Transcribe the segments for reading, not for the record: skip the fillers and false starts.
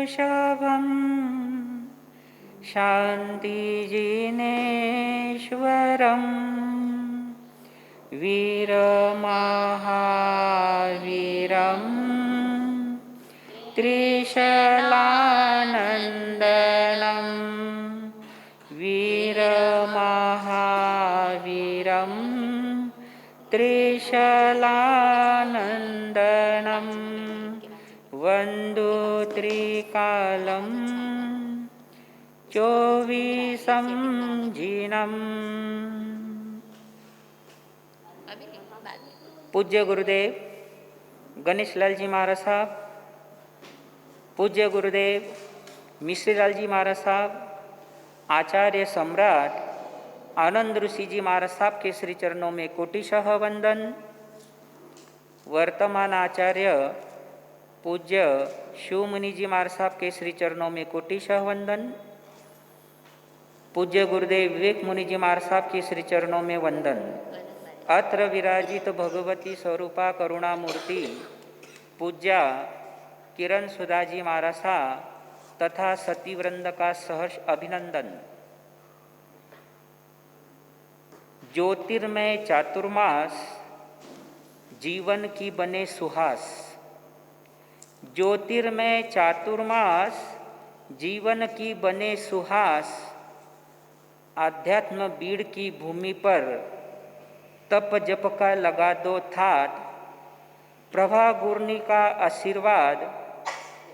वृषभम शान्तिजिनेश्वरं वीरमहावीरं त्रिशलानन्दनं वीरमहावीरं त्रिशलानन्दनं वन्दे त्रिकालं चौवीसं जीनम्। पूज्य गुरुदेव गणेश लाल जी महाराज साहब, पूज्य गुरुदेव मिश्री लाल जी महाराज साहब, आचार्य सम्राट आनंद ऋषि जी महाराज साहब के श्री चरणों में कोटिशः वंदन। वर्तमान आचार्य पूज्य शिवमुनि जी महाराज साहब के श्री चरणों में कोटिशः वंदन। पूज्य गुरुदेव विवेक मुनि जी महाराज साहब के श्री चरणों में वंदन। अत्र विराजित भगवती स्वरूपा करुणा मूर्ति पूज्या किरण सुधा जी महाराज साहब तथा सतीवृंद का सहर्ष अभिनंदन। ज्योतिर्मय चातुर्मास जीवन की बने सुहास। ज्योतिर्मय चातुर्मास जीवन की बने सुहास। आध्यात्म बीड़ की भूमि पर तप जप का लगा दो थाट। प्रभा गुरनी का आशीर्वाद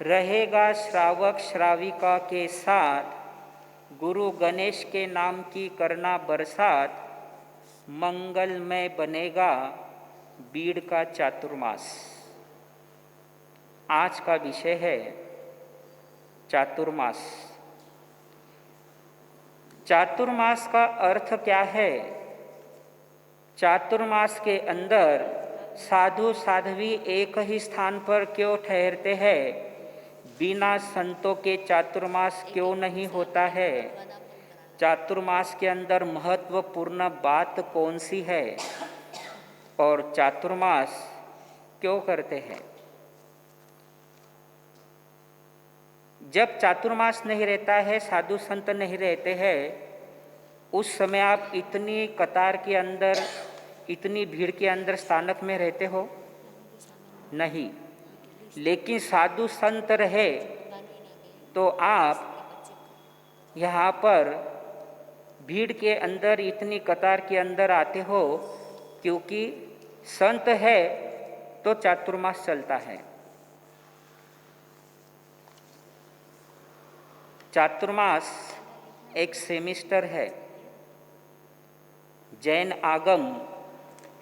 रहेगा श्रावक श्राविका के साथ। गुरु गणेश के नाम की करना बरसात। मंगलमय बनेगा बीड़ का चातुर्मास। आज का विषय है चातुर्मास। चातुर्मास का अर्थ क्या है? चातुर्मास के अंदर साधु साध्वी एक ही स्थान पर क्यों ठहरते हैं? बिना संतों के चातुर्मास क्यों नहीं होता है? चातुर्मास के अंदर महत्वपूर्ण बात कौन सी है और चातुर्मास क्यों करते हैं? जब चातुर्मास नहीं रहता है, साधु संत नहीं रहते हैं, उस समय आप इतनी कतार के अंदर, इतनी भीड़ के अंदर स्थानक में रहते हो? नहीं। लेकिन साधु संत रहे तो आप यहाँ पर भीड़ के अंदर, इतनी कतार के अंदर आते हो, क्योंकि संत है तो चातुर्मास चलता है। चातुर्मास एक सेमिस्टर है। जैन आगम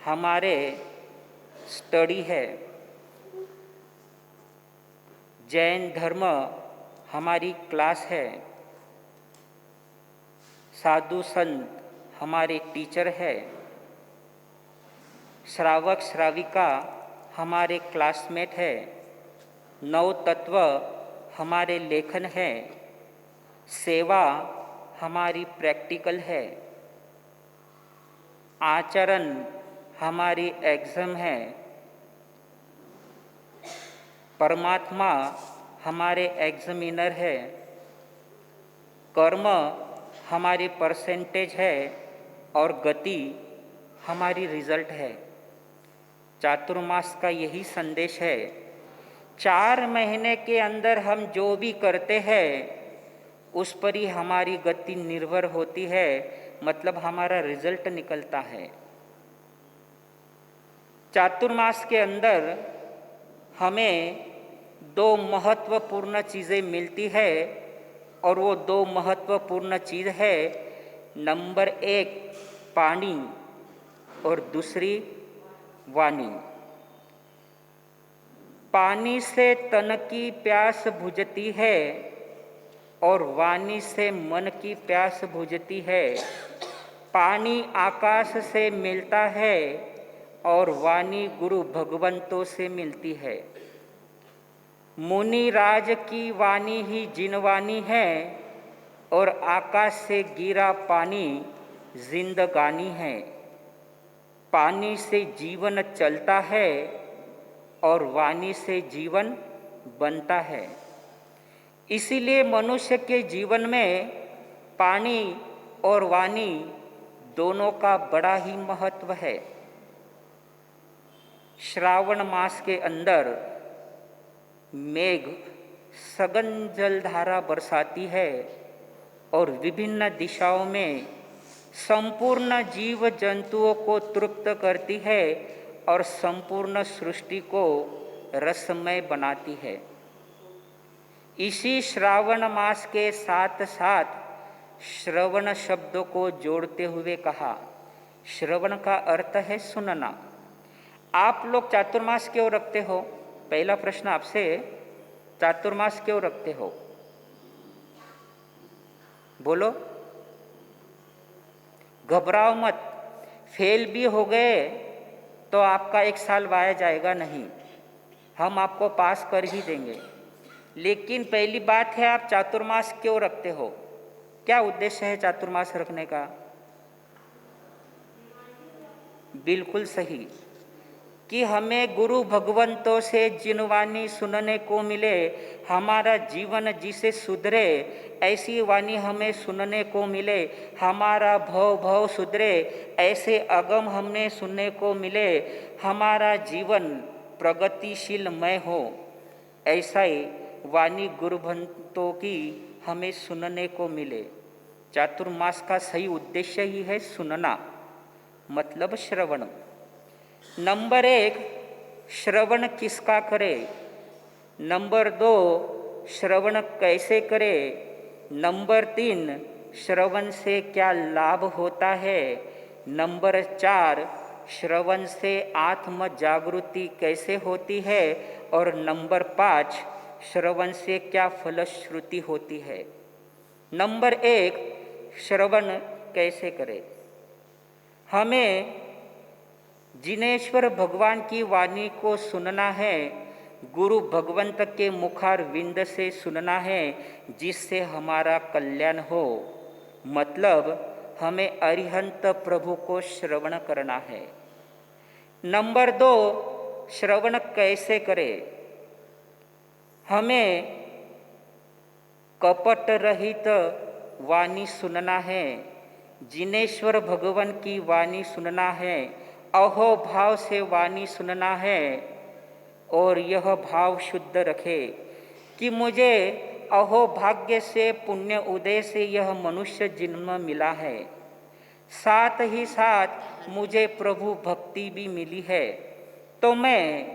हमारे स्टडी है। जैन धर्म हमारी क्लास है। साधु संत हमारे टीचर है। श्रावक श्राविका हमारे क्लासमेट है। नव तत्व हमारे लेखन है। सेवा हमारी प्रैक्टिकल है। आचरण हमारी एग्जाम है। परमात्मा हमारे एग्जामिनर है। कर्म हमारी परसेंटेज है और गति हमारी रिजल्ट है। चातुर्मास का यही संदेश है। 4 महीने के अंदर हम जो भी करते हैं उस पर ही हमारी गति निर्भर होती है, मतलब हमारा रिजल्ट निकलता है। चातुर्मास के अंदर हमें 2 महत्वपूर्ण चीज़ें मिलती है और वो 2 महत्वपूर्ण चीज़ है, नंबर 1 पानी और दूसरी वाणी। पानी से तन की प्यास बुझती है और वाणी से मन की प्यास बुझती है। पानी आकाश से मिलता है और वाणी गुरु भगवंतों से मिलती है। मुनि राज की वाणी ही जिनवानी है और आकाश से गिरा पानी जिंदगानी है। पानी से जीवन चलता है और वाणी से जीवन बनता है। इसीलिए मनुष्य के जीवन में पानी और वाणी दोनों का बड़ा ही महत्व है। श्रावण मास के अंदर मेघ सघन जलधारा बरसाती है और विभिन्न दिशाओं में संपूर्ण जीव जंतुओं को तृप्त करती है और संपूर्ण सृष्टि को रसमय बनाती है। इसी श्रावण मास के साथ साथ श्रवण शब्द को जोड़ते हुए कहा। श्रवण का अर्थ है सुनना। आप लोग चातुर्मास क्यों रखते हो? पहला प्रश्न आपसे, चातुर्मास क्यों रखते हो? बोलो। घबराओ मत, फेल भी हो गए तो आपका 1 साल वाया जाएगा नहीं, हम आपको पास कर ही देंगे। लेकिन पहली बात है, आप चातुर्मास क्यों रखते हो? क्या उद्देश्य है चातुर्मास रखने का? बिल्कुल सही, कि हमें गुरु भगवंतों से जिनवाणी सुनने को मिले, हमारा जीवन जिसे सुधरे ऐसी वाणी हमें सुनने को मिले, हमारा भव भव सुधरे ऐसे अगम हमें सुनने को मिले, हमारा जीवन प्रगतिशीलमय हो, ऐसा ही वाणी गुरु भक्तों की हमें सुनने को मिले। चातुर्मास का सही उद्देश्य ही है सुनना, मतलब श्रवण। नंबर 1, श्रवण किसका करे? नंबर 2, श्रवण कैसे करे? नंबर 3, श्रवण से क्या लाभ होता है? नंबर 4, श्रवण से आत्म जागृति कैसे होती है? और नंबर 5, श्रवण से क्या फलश्रुति होती है? नंबर 1, श्रवण कैसे करे? हमें जिनेश्वर भगवान की वाणी को सुनना है, गुरु भगवंत के मुखार विंद से सुनना है, जिससे हमारा कल्याण हो। मतलब हमें अरिहंत प्रभु को श्रवण करना है। नंबर 2, श्रवण कैसे करे? हमें कपट रहित वाणी सुनना है, जिनेश्वर भगवान की वाणी सुनना है, अहो भाव से वाणी सुनना है और यह भाव शुद्ध रखे कि मुझे अहो भाग्य से पुण्य उदय से यह मनुष्य जन्म मिला है, साथ ही साथ मुझे प्रभु भक्ति भी मिली है। तो मैं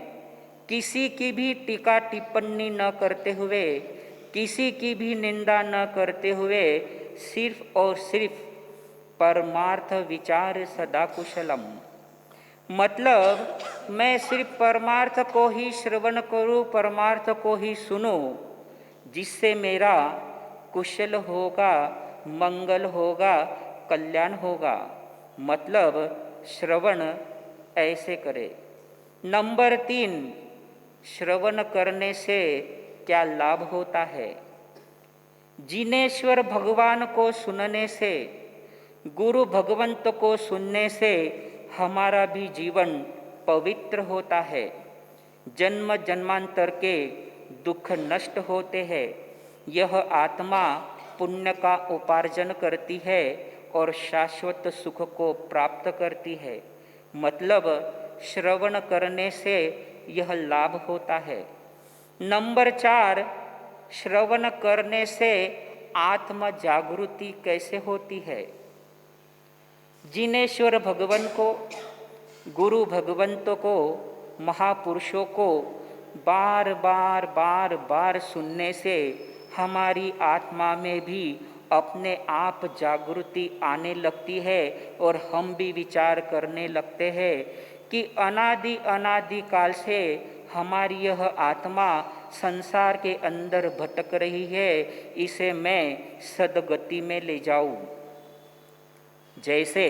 किसी की भी टीका टिप्पणी न करते हुए, किसी की भी निंदा न करते हुए, सिर्फ और सिर्फ परमार्थ विचार सदा कुशलम, मतलब मैं सिर्फ परमार्थ को ही श्रवण करूं, परमार्थ को ही सुनूं, जिससे मेरा कुशल होगा, मंगल होगा, कल्याण होगा। मतलब श्रवण ऐसे करे। नंबर 3, श्रवण करने से क्या लाभ होता है? जिनेश्वर भगवान को सुनने से, गुरु भगवंत को सुनने से हमारा भी जीवन पवित्र होता है, जन्म जन्मांतर के दुख नष्ट होते हैं, यह आत्मा पुण्य का उपार्जन करती है और शाश्वत सुख को प्राप्त करती है। मतलब श्रवण करने से यह लाभ होता है। नंबर 4, श्रवण करने से आत्म जागृति कैसे होती है? जिनेश्वर भगवान को, गुरु भगवंतों को, महापुरुषों को बार बार बार बार सुनने से हमारी आत्मा में भी अपने आप जागृति आने लगती है और हम भी विचार करने लगते हैं कि अनादि अनादि काल से हमारी यह आत्मा संसार के अंदर भटक रही है, इसे मैं सदगति में ले जाऊं। जैसे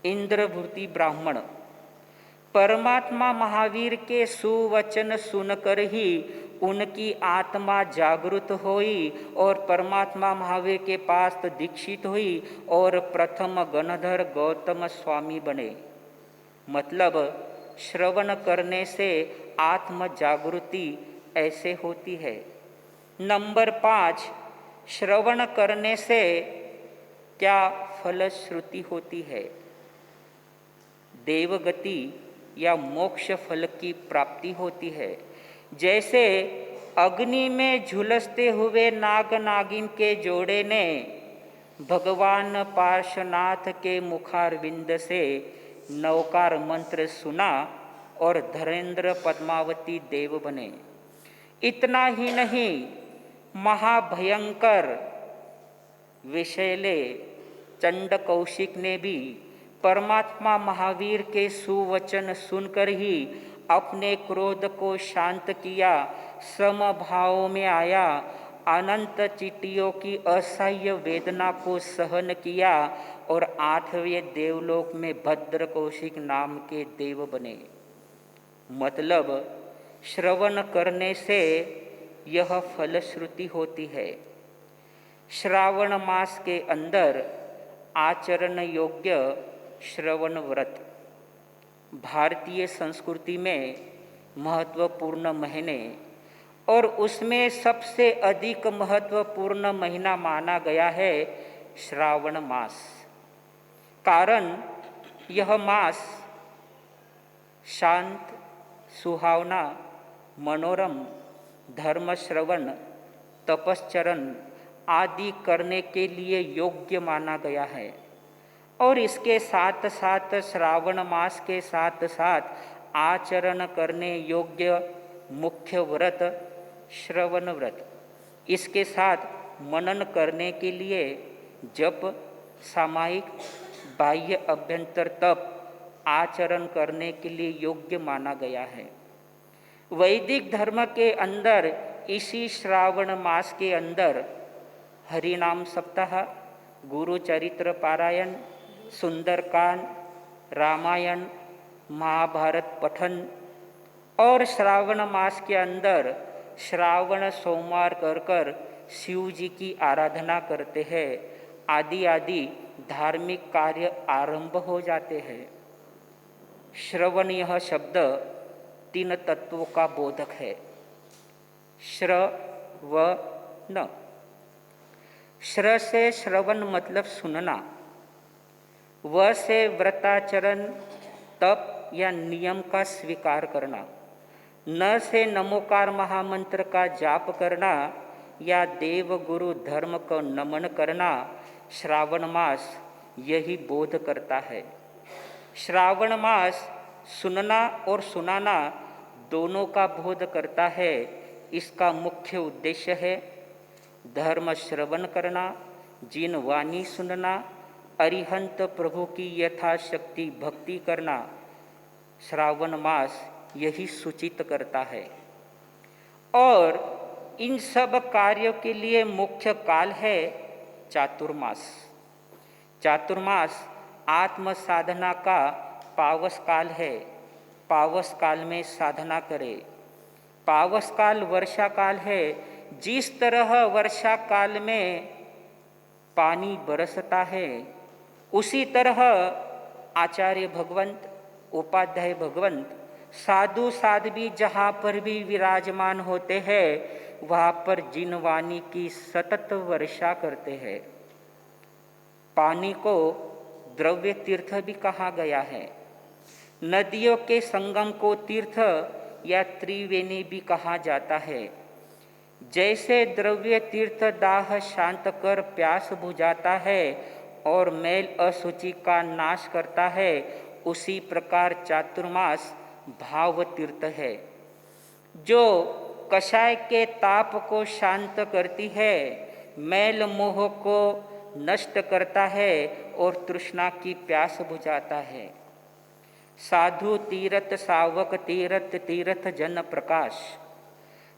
इंद्रभूति ब्राह्मण परमात्मा महावीर के सुवचन सुनकर ही उनकी आत्मा जागृत हुई और परमात्मा महावीर के पास दीक्षित हुई और प्रथम गणधर गौतम स्वामी बने। मतलब श्रवण करने से आत्म जागृति ऐसे होती है। नंबर 5, श्रवण करने से क्या फलश्रुति होती है? देवगति या मोक्ष फल की प्राप्ति होती है। जैसे अग्नि में झुलसते हुए नाग नागिन के जोड़े ने भगवान पार्श्वनाथ के मुखारविंद से नवकार मंत्र सुना और धरेंद्र पद्मावती देव बने। इतना ही नहीं, महाभयंकर विषैले चंड कौशिक ने भी परमात्मा महावीर के सुवचन सुनकर ही अपने क्रोध को शांत किया, समभाव में आया, अनंत चींटियों की असह्य वेदना को सहन किया और 8वें देवलोक में भद्र कौशिक नाम के देव बने। मतलब श्रवण करने से यह फलश्रुति होती है। श्रावण मास के अंदर आचरण योग्य श्रवण व्रत भारतीय संस्कृति में महत्वपूर्ण महीने और उसमें सबसे अधिक महत्वपूर्ण महीना माना गया है श्रावण मास। कारण यह मास शांत, सुहावना, मनोरम, धर्म श्रवण, तपश्चरण आदि करने के लिए योग्य माना गया है। और इसके साथ साथ श्रावण मास के साथ साथ आचरण करने योग्य मुख्य व्रत श्रवण व्रत, इसके साथ मनन करने के लिए जप, सामायिक, बाह्य अभ्यंतर तप आचरण करने के लिए योग्य माना गया है। वैदिक धर्म के अंदर इसी श्रावण मास के अंदर हरिनाम सप्ताह, गुरु चरित्र पारायण, सुंदरकांड, रामायण, महाभारत पठन और श्रावण मास के अंदर श्रावण सोमवार कर शिव जी की आराधना करते हैं, आदि आदि धार्मिक कार्य आरंभ हो जाते हैं। श्रवण यह शब्द 3 तत्वों का बोधक है। श्रवण, श्र से श्रवण मतलब सुनना, व से व्रताचरण तप या नियम का स्वीकार करना, न से नमोकार महामंत्र का जाप करना या देव गुरु धर्म को नमन करना। श्रावण मास यही बोध करता है। श्रावण मास सुनना और सुनाना दोनों का बोध करता है। इसका मुख्य उद्देश्य है धर्म श्रवण करना, जिन वाणी सुनना, अरिहंत प्रभु की यथाशक्ति भक्ति करना। श्रावण मास यही सूचित करता है। और इन सब कार्यों के लिए मुख्य काल है चातुर्मास। चातुर्मास आत्म साधना का पावस काल है। पावस काल में साधना करे। पावस काल वर्षा काल है। जिस तरह वर्षा काल में पानी बरसता है, उसी तरह आचार्य भगवंत, उपाध्याय भगवंत, साधु साध्वी जहाँ पर भी विराजमान होते हैं, वहाँ पर जिन वाणी की सतत वर्षा करते हैं। पानी को द्रव्य तीर्थ भी कहा गया है। नदियों के संगम को तीर्थ या त्रिवेणी भी कहा जाता है। जैसे द्रव्य तीर्थ दाह शांत कर प्यास बुझाता है और मैल अशुचि का नाश करता है, उसी प्रकार चातुर्मास भाव तीर्थ है, जो कषाय के ताप को शांत करती है, मैल मोह को नष्ट करता है और तृष्णा की प्यास बुझाता है। साधु तीरथ श्रावक तीरथ तीरथ जन प्रकाश।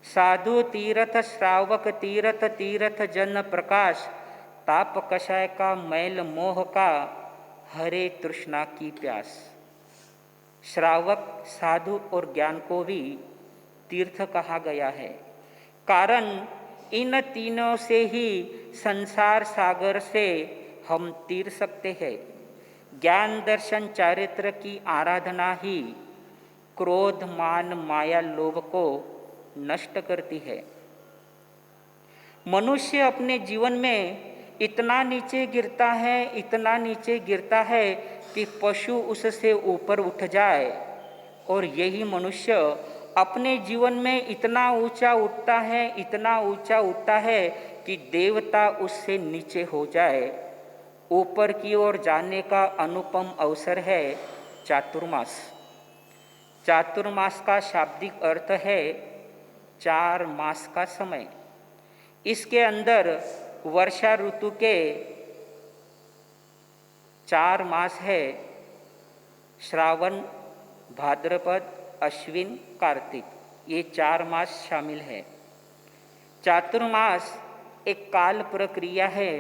साधु तीरथ श्रावक तीरथ तीरथ जन प्रकाश। ताप कषाय का, मैल मोह का, हरे तृष्णा की प्यास। श्रावक, साधु और ज्ञान को भी तीर्थ कहा गया है। कारण इन तीनों से ही संसार सागर से हम तीर सकते हैं। ज्ञान दर्शन चारित्र की आराधना ही क्रोध मान माया लोभ को नष्ट करती है। मनुष्य अपने जीवन में इतना नीचे गिरता है, इतना नीचे गिरता है कि पशु उससे ऊपर उठ जाए, और यही मनुष्य अपने जीवन में इतना ऊंचा उठता है, इतना ऊंचा उठता है कि देवता उससे नीचे हो जाए। ऊपर की ओर जाने का अनुपम अवसर है चातुर्मास। चातुर्मास का शाब्दिक अर्थ है 4 मास का समय। इसके अंदर वर्षा ऋतु के 4 मास है, श्रावण, भाद्रपद, अश्विन, कार्तिक, ये 4 मास शामिल है। चातुर्मास एक काल प्रक्रिया है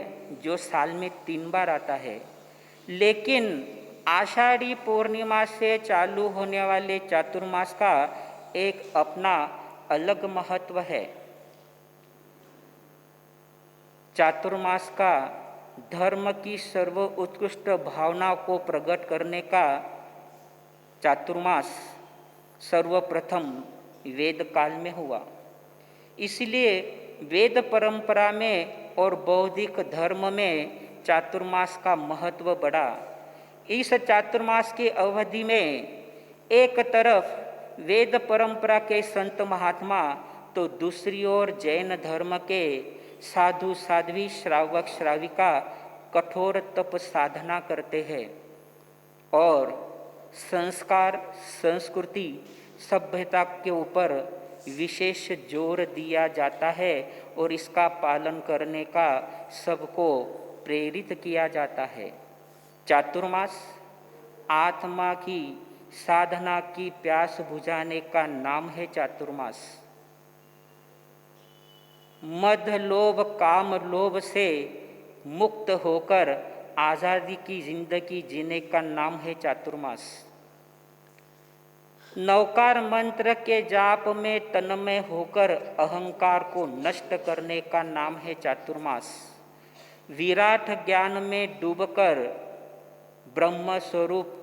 जो साल में 3 बार आता है, लेकिन आषाढ़ी पूर्णिमा से चालू होने वाले चातुर्मास का एक अपना अलग महत्व है। चातुर्मास का धर्म की सर्व उत्कृष्ट भावना को प्रकट करने का चातुर्मास सर्वप्रथम वेद काल में हुआ। इसलिए वेद परंपरा में और बौद्धिक धर्म में चातुर्मास का महत्व बढ़ा। इस चातुर्मास की अवधि में एक तरफ वेद परंपरा के संत महात्मा तो दूसरी ओर जैन धर्म के साधु साध्वी श्रावक श्राविका कठोर तप साधना करते हैं और संस्कार, संस्कृति, सभ्यता के ऊपर विशेष जोर दिया जाता है और इसका पालन करने का सबको प्रेरित किया जाता है। चातुर्मास आत्मा की साधना की प्यास बुझाने का नाम है चातुर्मास। मद लोभ काम लोभ से मुक्त होकर आज़ादी की जिंदगी जीने का नाम है चातुर्मास। नवकार मंत्र के जाप में तन्मय होकर अहंकार को नष्ट करने का नाम है चातुर्मास। विराट ज्ञान में डूबकर ब्रह्म स्वरूप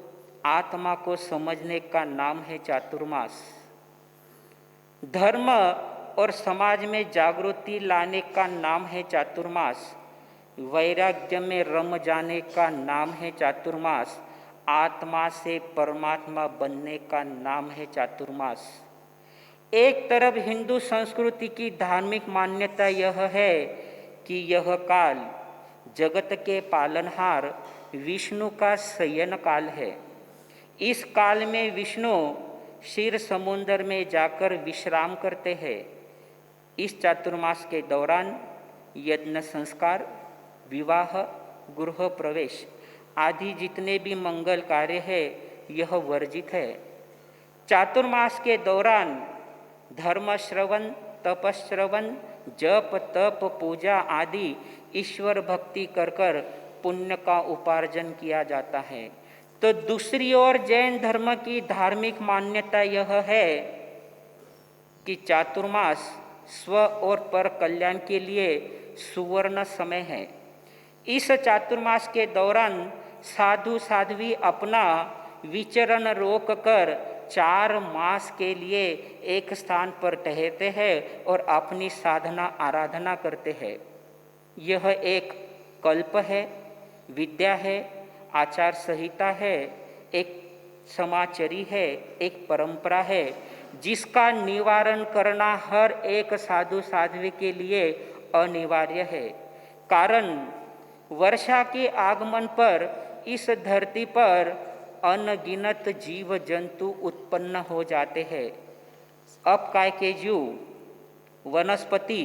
आत्मा को समझने का नाम है चातुर्मास। धर्म और समाज में जागृति लाने का नाम है चातुर्मास। वैराग्य में रम जाने का नाम है चातुर्मास। आत्मा से परमात्मा बनने का नाम है चातुर्मास। एक तरफ हिंदू संस्कृति की धार्मिक मान्यता यह है कि यह काल जगत के पालनहार विष्णु का शयन काल है। इस काल में विष्णु क्षीर समुद्र में जाकर विश्राम करते हैं। इस चातुर्मास के दौरान यज्ञ संस्कार, विवाह, गृह प्रवेश आदि जितने भी मंगल कार्य है यह वर्जित है। चातुर्मास के दौरान धर्म श्रवण, तपश्रवण, जप तप पूजा आदि ईश्वर भक्ति कर कर पुण्य का उपार्जन किया जाता है। तो दूसरी ओर जैन धर्म की धार्मिक मान्यता यह है कि चातुर्मास स्व और पर कल्याण के लिए सुवर्ण समय है। इस चातुर्मास के दौरान साधु साध्वी अपना विचरण रोक कर 4 मास के लिए एक स्थान पर ठहरते हैं और अपनी साधना आराधना करते हैं। यह एक कल्प है, विद्या है, आचार संहिता है, एक समाचरी है, एक परंपरा है जिसका निवारण करना हर एक साधु साध्वी के लिए अनिवार्य है। कारण वर्षा के आगमन पर इस धरती पर अनगिनत जीव जंतु उत्पन्न हो जाते हैं। अब काय के जीव वनस्पति,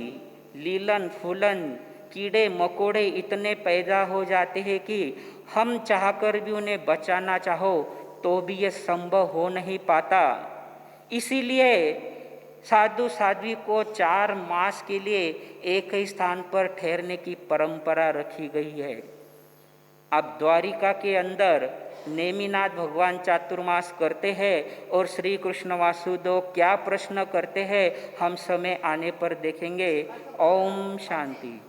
लीलन फूलन, कीड़े मकोड़े इतने पैदा हो जाते हैं कि हम चाहकर भी उन्हें बचाना चाहो तो भी ये संभव हो नहीं पाता। इसीलिए साधु साध्वी को 4 मास के लिए एक ही स्थान पर ठहरने की परंपरा रखी गई है। अब द्वारिका के अंदर नेमिनाथ भगवान चातुर्मास करते हैं और श्री कृष्ण वासुदेव क्या प्रश्न करते हैं हम समय आने पर देखेंगे। ओम शांति।